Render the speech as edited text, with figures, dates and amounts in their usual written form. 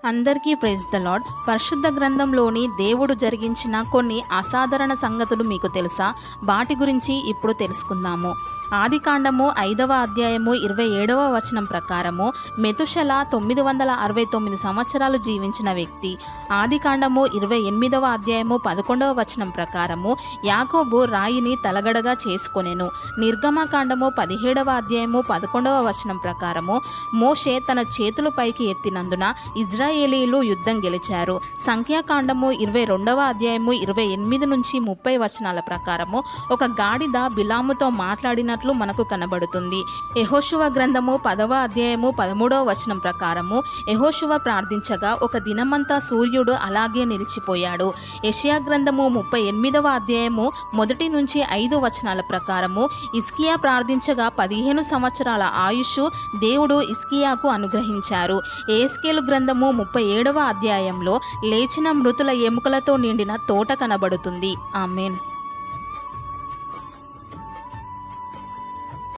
అందరికీ praise the lord. పరిశుద్ధ గ్రంథంలోని దేవుడు జరిగించిన కొన్ని అసాధారణ సంగతులు మీకు తెలుసా? వాటి గురించి ఇప్పుడు తెలుసుకుందాము. ఆదికాండము 5వ అధ్యాయము 27వ వచనం ప్రకారము మెతుషల 969 సంవత్సరాలు జీవించిన వ్యక్తి. ఆదికాండము 28వ అధ్యాయము 11వ వచనం ప్రకారము యాకోబు రాయిని తలగడగా చేసుకొనెను. నిర్గమకాండము 17వ అధ్యాయము 11వ వచనం ప్రకారము మోషే తన చేతులు పైకి ఎత్తినందున ఇజ్రాయేలీలు యుద్ధం గెలిచారు. సంఖ్యాకాండము 22వ అధ్యాయము 28 నుంచి 30 వచనాల ప్రకారము ఒక గాడిద బిలాముతో మాట్లాడినట్లు మనకు కనబడుతుంది. యెహోషువ గ్రంథము 10వ అధ్యాయము 13వ వచనం ప్రకారము యెహోషువ ప్రార్థించగా ఒక దినమంతా సూర్యుడు అలాగే నిలిచిపోయాడు. యెషయా గ్రంథము 38వ అధ్యాయము 1 నుంచి 5 వచనాల ప్రకారము హిజ్కియా ప్రార్థించగా 15 సంవత్సరాల ఆయుష్ దేవుడు హిజ్కియాకు అనుగ్రహించారు. యెహెజ్కేలు గ్రంథము 37వ అధ్యాయంలో లేచిన మృతుల ఎముకలతో నిండిన తోట కనబడుతుంది. ఆమేన్.